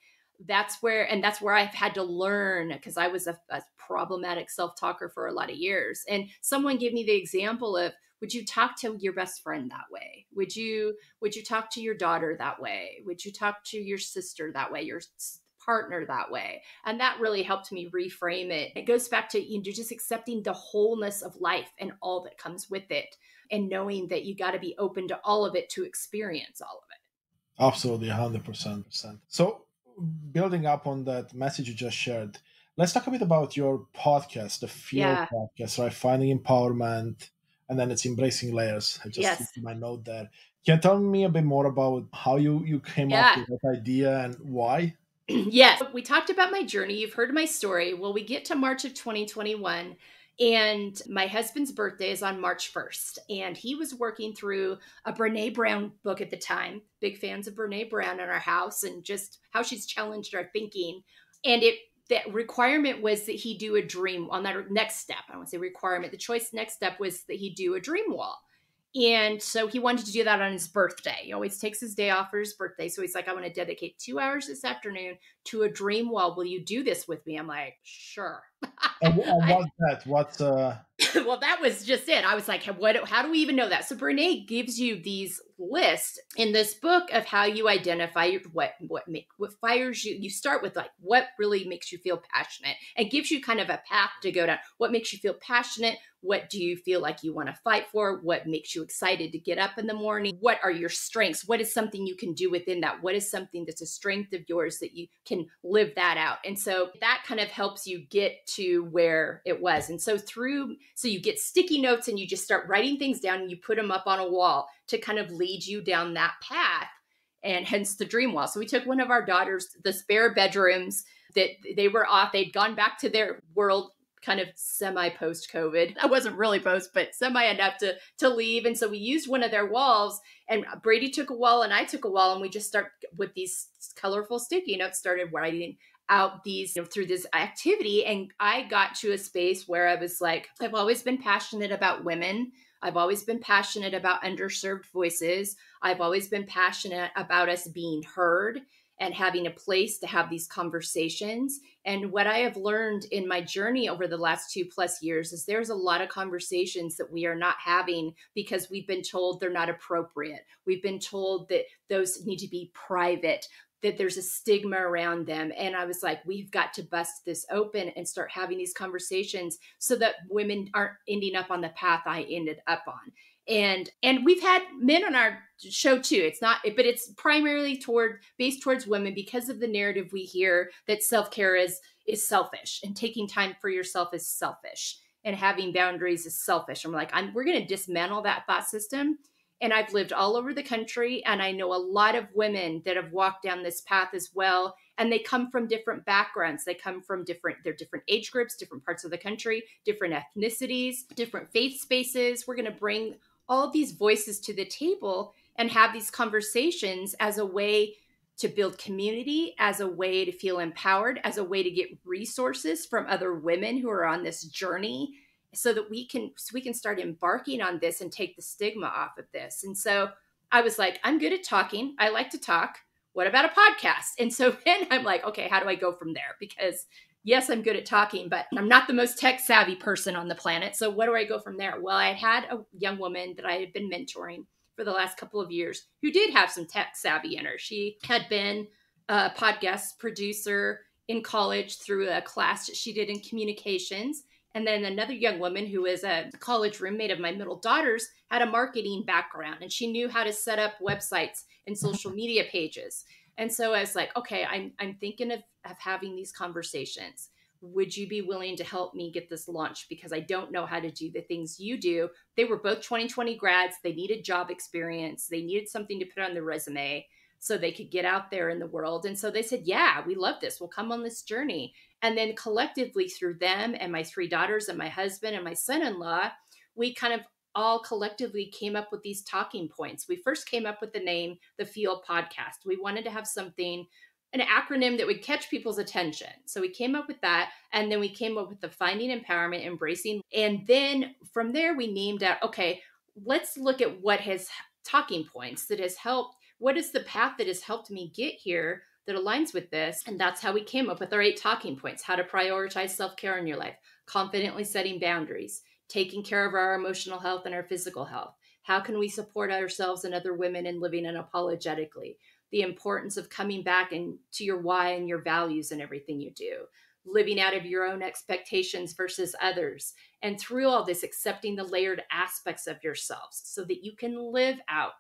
That's where I've had to learn, because I was a problematic self-talker for a lot of years. And someone gave me the example of, would you talk to your best friend that way? Would you talk to your daughter that way? Would you talk to your sister that way? Your partner that way? And that really helped me reframe it. It goes back to, just accepting the wholeness of life and all that comes with it, and knowing that you got to be open to all of it to experience all of it. Absolutely, 100%. So building up on that message you just shared, let's talk a bit about your podcast, the F.E.E.L podcast, right? Finding empowerment, and then it's embracing layers. I just took my note there. Can you tell me a bit more about how you came up with that idea and why? Yes. We talked about my journey. You've heard my story. Well, we get to March of 2021, and my husband's birthday is on March 1st. And he was working through a Brené Brown book at the time. Big fans of Brené Brown in our house, and just how she's challenged our thinking. And that requirement was that he do a dream on that next step. I don't want to say requirement. The choice next step was that he do a dream wall. And so he wanted to do that on his birthday. He always takes his day off for his birthday. So he's like, I want to dedicate 2 hours this afternoon to a dream wall. Will you do this with me? I'm like, sure. And what's that? What's Well, that was just it. I was like, how do we even know that? So Brene gives you these lists in this book of how you identify what fires you. You start with like what really makes you feel passionate, and gives you kind of a path to go down. What makes you feel passionate? What do you feel like you want to fight for? What makes you excited to get up in the morning? What are your strengths? What is something you can do within that? What is something that's a strength of yours that you can live that out? And so that kind of helps you get to where it was. And so you get sticky notes and you just start writing things down and you put them up on a wall to kind of lead you down that path, and hence the dream wall. So we took one of our daughters, the spare bedrooms that they were off. They'd gone back to their world kind of semi post COVID. I wasn't really post, but semi enough to leave. And so we used one of their walls, and Brady took a wall and I took a wall, and we just start with these colorful sticky notes, started writing out these through this activity. And I got to a space where I was like, I've always been passionate about women. I've always been passionate about underserved voices. I've always been passionate about us being heard and having a place to have these conversations. And what I have learned in my journey over the last 2+ years is there's a lot of conversations that we are not having because we've been told they're not appropriate. We've been told that those need to be private, that there's a stigma around them. And I was like, we've got to bust this open and start having these conversations so that women aren't ending up on the path I ended up on. And we've had men on our show too. It's not, but it's primarily based towards women because of the narrative we hear that self-care is selfish, and taking time for yourself is selfish, and having boundaries is selfish. I'm like, we're going to dismantle that thought system. And I've lived all over the country, and I know a lot of women that have walked down this path as well. And they come from different backgrounds. They come from different age groups, different parts of the country, different ethnicities, different faith spaces. We're going to bring all of these voices to the table and have these conversations as a way to build community, as a way to feel empowered, as a way to get resources from other women who are on this journey, so that we can start embarking on this and take the stigma off of this. And so I was like, I'm good at talking. I like to talk. What about a podcast? And so then I'm like, okay, how do I go from there? Because yes, I'm good at talking, but I'm not the most tech savvy person on the planet. So what do I go from there? Well, I had a young woman that I had been mentoring for the last couple of years who did have some tech savvy in her. She had been a podcast producer in college through a class that she did in communications. And then another young woman who was a college roommate of my middle daughter's had a marketing background, and she knew how to set up websites and social media pages. And so I was like, okay, I'm thinking of having these conversations. Would you be willing to help me get this launched? Because I don't know how to do the things you do. They were both 2020 grads. They needed job experience. They needed something to put on their resume so they could get out there in the world. And so they said, yeah, we love this. We'll come on this journey. And then collectively through them and my 3 daughters and my husband and my son-in-law, we kind of all collectively came up with these talking points. We first came up with the name, the F.E.E.L podcast. We wanted to have something, an acronym that would catch people's attention. So we came up with that. And then we came up with the finding empowerment, embracing. And then from there, we named out, okay, let's look at what has talking points that has helped. What is the path that has helped me get here that aligns with this? And that's how we came up with our 8 talking points: how to prioritize self-care in your life, confidently setting boundaries, taking care of our emotional health and our physical health. How can we support ourselves and other women in living unapologetically? The importance of coming back to your why and your values in everything you do, living out of your own expectations versus others. And through all this, accepting the layered aspects of yourselves so that you can live out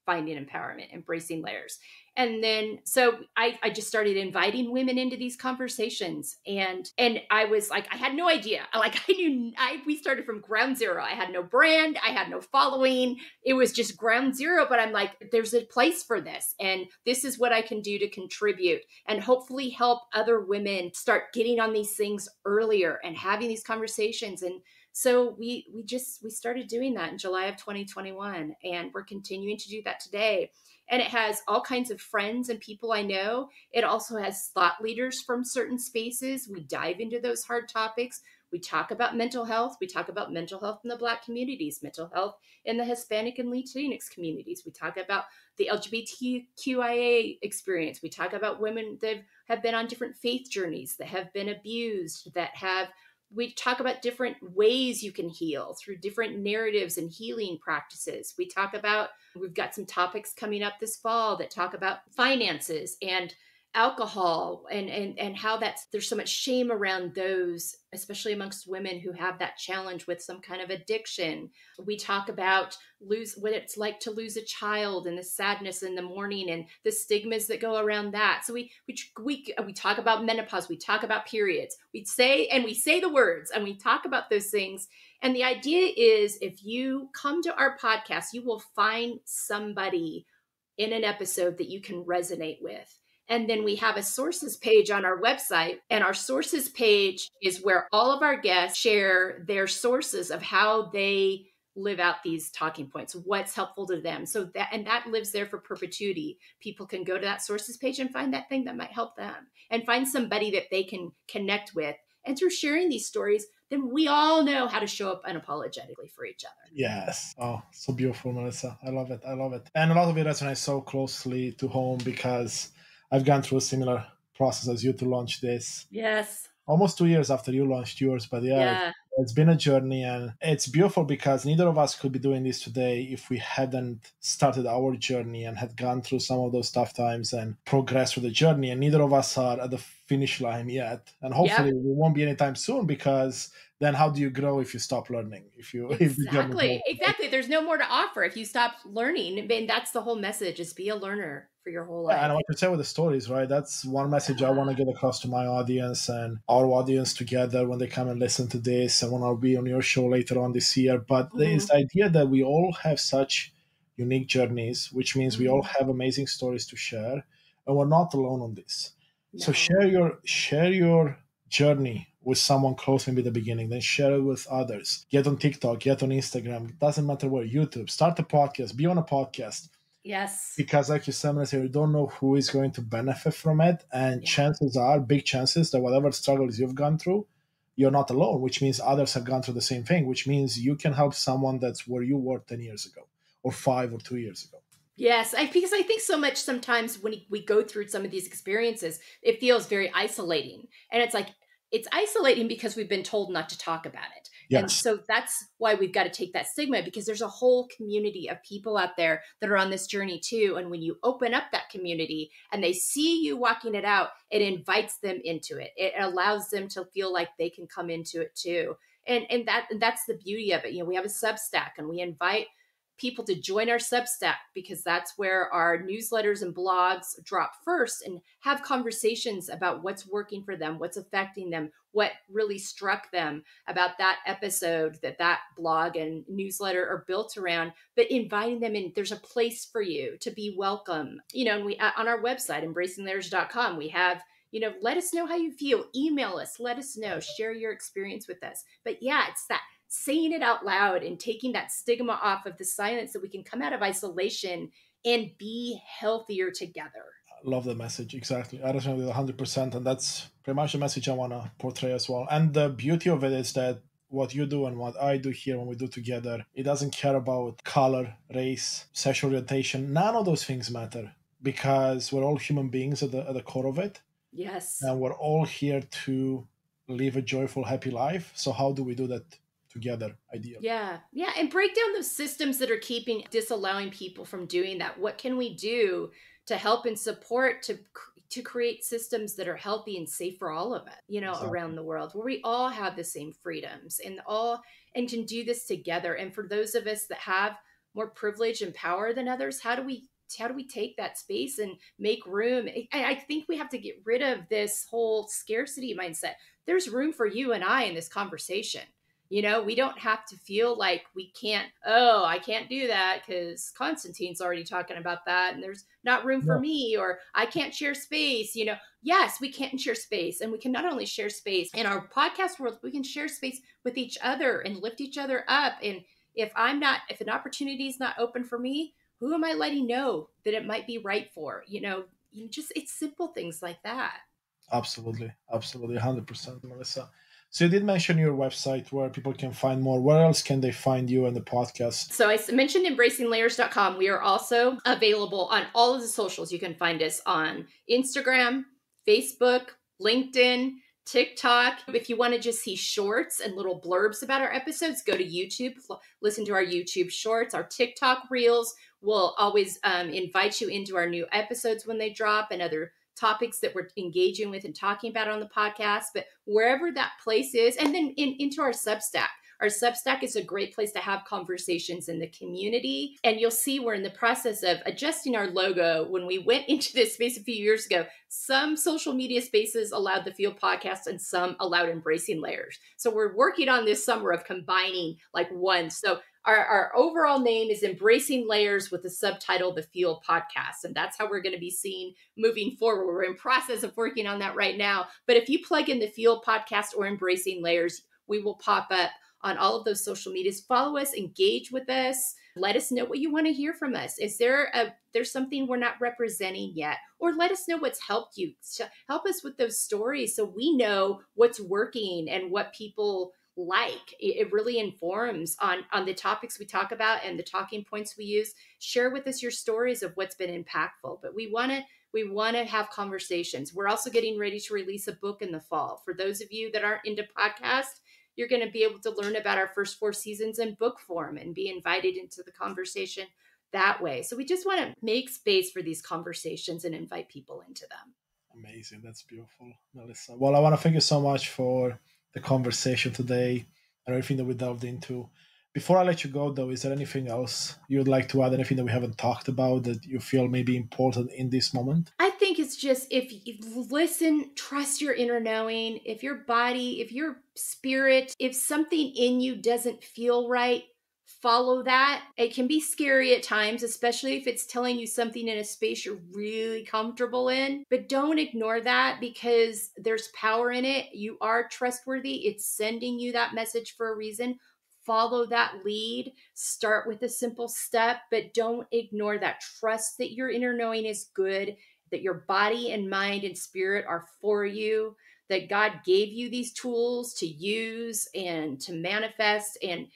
finding empowerment, embracing layers. And then, so I just started inviting women into these conversations, and I was like, I had no idea. Like we started from ground zero. I had no brand. I had no following. It was just ground zero, but I'm like, there's a place for this. And this is what I can do to contribute and hopefully help other women start getting on these things earlier and having these conversations. And so we started doing that in July of 2021, and we're continuing to do that today. And it has all kinds of friends and people I know. It also has thought leaders from certain spaces. We dive into those hard topics. We talk about mental health. We talk about mental health in the Black communities, mental health in the Hispanic and Latinx communities. We talk about the LGBTQIA experience. We talk about women that have been on different faith journeys, that have been abused, we talk about different ways you can heal through different narratives and healing practices. We've got some topics coming up this fall that talk about finances and alcohol and how there's so much shame around those, especially amongst women who have that challenge with some kind of addiction. We talk about what it's like to lose a child and the sadness in the mourning and the stigmas that go around that. So we talk about menopause, we talk about periods, we say the words and we talk about those things. And the idea is, if you come to our podcast, you will find somebody in an episode that you can resonate with. And then we have a sources page on our website, and our sources page is where all of our guests share their sources of how they live out these talking points, what's helpful to them. So that lives there for perpetuity. People can go to that sources page and find that thing that might help them and find somebody that they can connect with. And through sharing these stories, then we all know how to show up unapologetically for each other. Yes. Oh, so beautiful, Melissa. I love it. I love it. And a lot of it resonates so closely to home because I've gone through a similar process as you to launch this. Yes. Almost 2 years after you launched yours, but Yeah. it's been a journey, and it's beautiful because neither of us could be doing this today if we hadn't started our journey and had gone through some of those tough times and progressed through the journey. And neither of us are at the finish line yet. And hopefully we won't be anytime soon, because then how do you grow if you stop learning? Exactly. There's no more to offer if you stop learning. And that's the whole message, is be a learner for your whole life. And what you say with the stories, right? That's one message I want to get across to my audience and our audience together when they come and listen to this, and when I'll be on your show later on this year. But there is the idea that we all have such unique journeys, which means we all have amazing stories to share, and we're not alone on this. No. So share your journey with someone close, maybe the beginning, then share it with others. Get on TikTok, get on Instagram. It doesn't matter where. YouTube. Start a podcast. Be on a podcast. Yes. Because like you said, you don't know who is going to benefit from it. And chances are, big chances, that whatever struggles you've gone through, you're not alone, which means others have gone through the same thing, which means you can help someone that's where you were 10 years ago or 5 or 2 years ago. Yes, because I think so much sometimes when we go through some of these experiences, it feels very isolating. And it's isolating because we've been told not to talk about it. Yes. And so that's why we've got to take that stigma, because there's a whole community of people out there that are on this journey too. And when you open up that community and they see you walking it out, it invites them into it. It allows them to feel like they can come into it too. And that's the beauty of it. We have a Substack, and we invite people to join our Substack, because that's where our newsletters and blogs drop first, and have conversations about what's working for them, what's affecting them, what really struck them about that episode that blog and newsletter are built around, but inviting them in. There's a place for you to be welcome. And we, on our website, embracinglayers.com, we have, let us know how you feel. Email us, let us know, share your experience with us. But it's that saying it out loud and taking that stigma off of the silence, that we can come out of isolation and be healthier together. I love the message. Exactly. I resonate with 100%. And that's pretty much the message I want to portray as well. And the beauty of it is that what you do and what I do here, when we do together, it doesn't care about color, race, sexual orientation. None of those things matter, because we're all human beings at the core of it. Yes. And we're all here to live a joyful, happy life. So how do we do that together, ideally? Yeah. And break down those systems that are disallowing people from doing that. What can we do to help and support to create systems that are healthy and safe for all of us, exactly, around the world, where we all have the same freedoms and can do this together. And for those of us that have more privilege and power than others, how do we take that space and make room? I think we have to get rid of this whole scarcity mindset. There's room for you and I in this conversation. We don't have to feel like I can't do that because Constantine's already talking about that and there's not room for me, or I can't share space. Yes, we can share space, and we can not only share space in our podcast world, we can share space with each other and lift each other up. And if an opportunity is not open for me, Who am I letting know that it might be right for? Just it's simple things like that. Absolutely. Absolutely. 100%, Melissa. So you did mention your website where people can find more. Where else can they find you and the podcast? So I mentioned embracinglayers.com. We are also available on all of the socials. You can find us on Instagram, Facebook, LinkedIn, TikTok. If you want to just see shorts and little blurbs about our episodes, go to YouTube, listen to our YouTube shorts, our TikTok reels. We'll always invite you into our new episodes when they drop and other topics that we're engaging with and talking about on the podcast. But wherever that place is, and then into our Substack. Our Substack is a great place to have conversations in the community. And you'll see we're in the process of adjusting our logo. When we went into this space a few years ago, some social media spaces allowed the F.E.E.L podcast and some allowed Embracing Layers. So we're working on this summer of combining like one. So our overall name is Embracing Layers with the subtitle, the F.E.E.L podcast. And that's how we're going to be seen moving forward. We're in process of working on that right now. But if you plug in the F.E.E.L podcast or Embracing Layers, we will pop up on all of those social medias. Follow us, engage with us. Let us know what you want to hear from us. Is there's something we're not representing yet? Or let us know what's helped you. Help us with those stories so we know what's working and what people like. It really informs on the topics we talk about and the talking points we use. Share with us your stories of what's been impactful. But we want to have conversations. We're also getting ready to release a book in the fall. For those of you that aren't into podcasts, you're going to be able to learn about our first 4 seasons in book form and be invited into the conversation that way. So we just want to make space for these conversations and invite people into them. Amazing. That's beautiful, Melissa. Well, I want to thank you so much for the conversation today and everything that we delved into. Before I let you go, though, is there anything else you'd like to add? Anything that we haven't talked about that you feel may be important in this moment? I think it's just if you listen, trust your inner knowing. If your body, if your spirit, if something in you doesn't feel right, follow that. It can be scary at times, especially if it's telling you something in a space you're really comfortable in. But don't ignore that because there's power in it. You are trustworthy. It's sending you that message for a reason. Follow that lead. Start with a simple step, but don't ignore that. Trust that your inner knowing is good, that your body and mind and spirit are for you, that God gave you these tools to use and to manifest and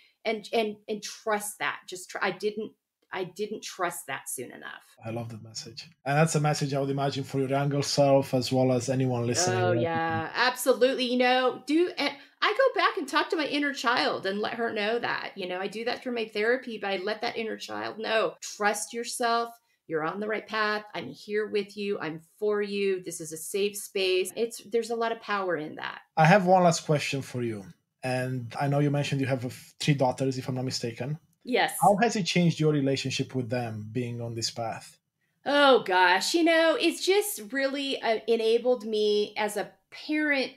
trust that. I didn't trust that soon enough. I love that message. And that's a message I would imagine for your younger self as well as anyone listening. Oh, yeah, absolutely. And I go back and talk to my inner child and let her know that. I do that through my therapy, but I let that inner child know, trust yourself. You're on the right path. I'm here with you. I'm for you. This is a safe space. There's a lot of power in that. I have one last question for you. And I know you mentioned you have 3 daughters, if I'm not mistaken. Yes. How has it changed your relationship with them being on this path? Oh, gosh. It's just really enabled me as a parent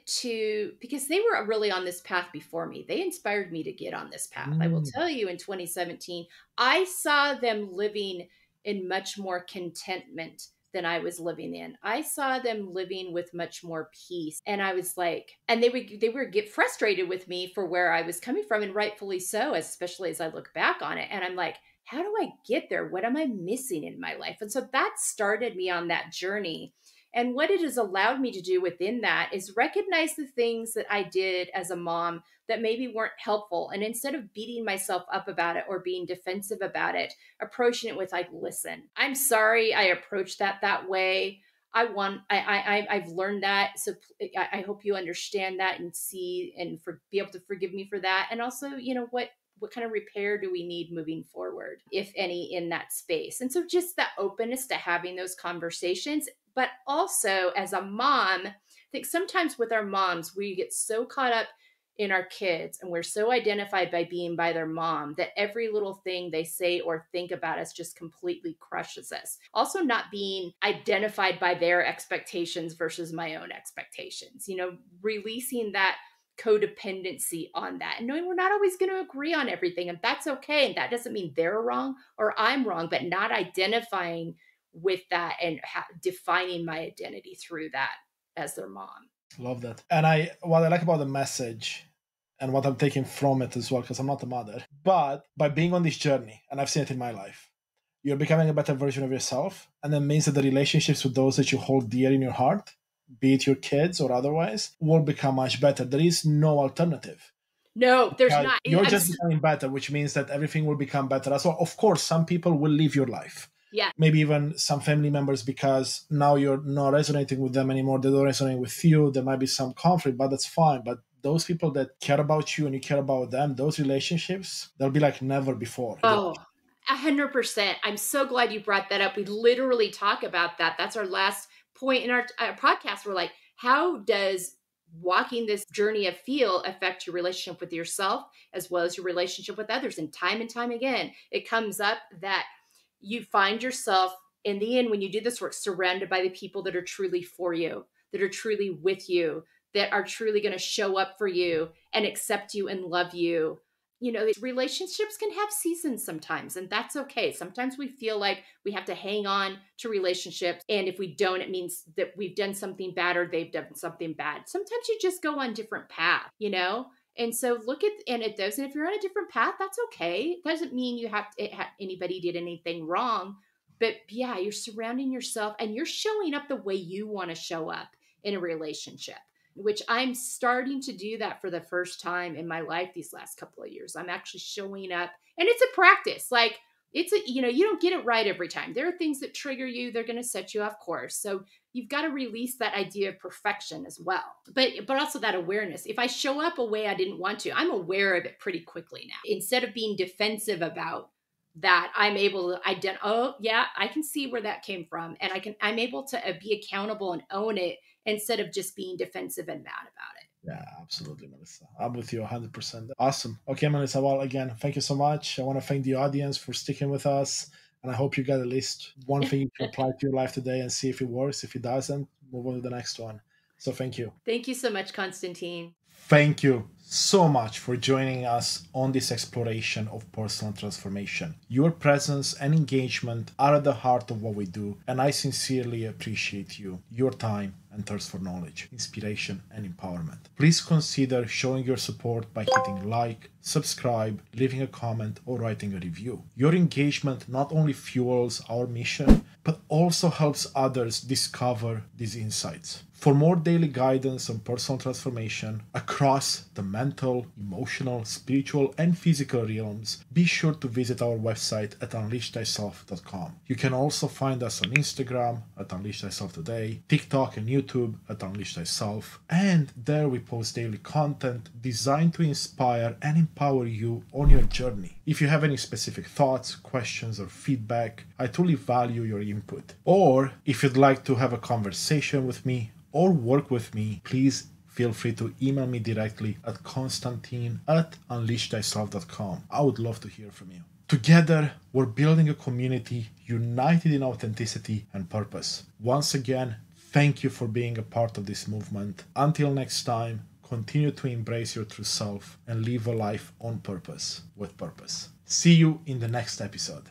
because they were really on this path before me. They inspired me to get on this path. I will tell you, in 2017, I saw them living in much more contentment than I was living in. I saw them living with much more peace. And I was like, and they would get frustrated with me for where I was coming from, and rightfully so, especially as I look back on it. And I'm like, how do I get there? What am I missing in my life? And so that started me on that journey. And what it has allowed me to do within that is recognize the things that I did as a mom that maybe weren't helpful. And instead of beating myself up about it or being defensive about it, approaching it with like, listen, I'm sorry I approached that way. I've learned that. So I hope you understand that and see and be able to forgive me for that. And also, what kind of repair do we need moving forward, if any, in that space? And so just that openness to having those conversations. But also as a mom, I think sometimes with our moms, we get so caught up in our kids and we're so identified by their mom that every little thing they say or think about us just completely crushes us. Also not being identified by their expectations versus my own expectations, releasing that codependency on that and knowing we're not always going to agree on everything, and that's okay. And that doesn't mean they're wrong or I'm wrong, but not identifying with that and defining my identity through that as their mom. Love that. And what I like about the message and what I'm taking from it as well, because I'm not a mother, but by being on this journey, and I've seen it in my life, you're becoming a better version of yourself. And that means that the relationships with those that you hold dear in your heart, be it your kids or otherwise, will become much better. There is no alternative. No, there's not. You're just becoming better, which means that everything will become better as well. Of course, some people will leave your life. Yeah. Maybe even some family members, because now you're not resonating with them anymore. They don't resonate with you. There might be some conflict, but that's fine. But those people that care about you and you care about them, those relationships, they'll be like never before. Oh, 100%. I'm so glad you brought that up. We literally talk about that. That's our last point in our podcast. We're like, how does walking this journey of F.E.E.L affect your relationship with yourself as well as your relationship with others? And time again, it comes up that you find yourself in the end, when you do this work, surrounded by the people that are truly for you, that are truly with you, that are truly going to show up for you and accept you and love you. You know, relationships can have seasons sometimes, and that's okay. Sometimes we feel like we have to hang on to relationships. And if we don't, it means that we've done something bad or they've done something bad. Sometimes you just go on different paths, you know? And so look at, and it does. And if you're on a different path, that's okay. It doesn't mean you have to, anybody did anything wrong. But yeah, you're surrounding yourself and you're showing up the way you want to show up in a relationship, which I'm starting to do that for the first time in my life these last couple of years. I'm actually showing up, and it's a practice. Like it's a, you know, you don't get it right every time. There are things that trigger you. They're going to set you off course. So you've got to release that idea of perfection as well. But also that awareness. If I show up a way I didn't want to, I'm aware of it pretty quickly now. Instead of being defensive about that, I'm able to identify, oh yeah, I can see where that came from. And I'm able to be accountable and own it instead of just being defensive and mad about it. Yeah, absolutely, Melissa. I'm with you 100%. Awesome. Okay, Melissa, well, again, thank you so much. I want to thank the audience for sticking with us. And I hope you got at least one thing you can apply to your life today and see if it works. If it doesn't, move on to the next one. So thank you. Thank you so much, Constantine. Thank you so much for joining us on this exploration of personal transformation. Your presence and engagement are at the heart of what we do, and I sincerely appreciate you, your time, and thirst for knowledge, inspiration, and empowerment. Please consider showing your support by hitting like, subscribe, leaving a comment, or writing a review. Your engagement not only fuels our mission, but also helps others discover these insights. For more daily guidance on personal transformation across the mental, emotional, spiritual, and physical realms, be sure to visit our website at unleashthyself.com. You can also find us on Instagram at Unleash Thyself Today, TikTok and YouTube at Unleash Thyself, and there we post daily content designed to inspire and empower you on your journey. If you have any specific thoughts, questions, or feedback, I truly value your input. Or if you'd like to have a conversation with me or work with me, please feel free to email me directly at constantine@unleashthyself.com. I would love to hear from you. Together, we're building a community united in authenticity and purpose. Once again, thank you for being a part of this movement. Until next time, continue to embrace your true self and live a life on purpose, with purpose. See you in the next episode.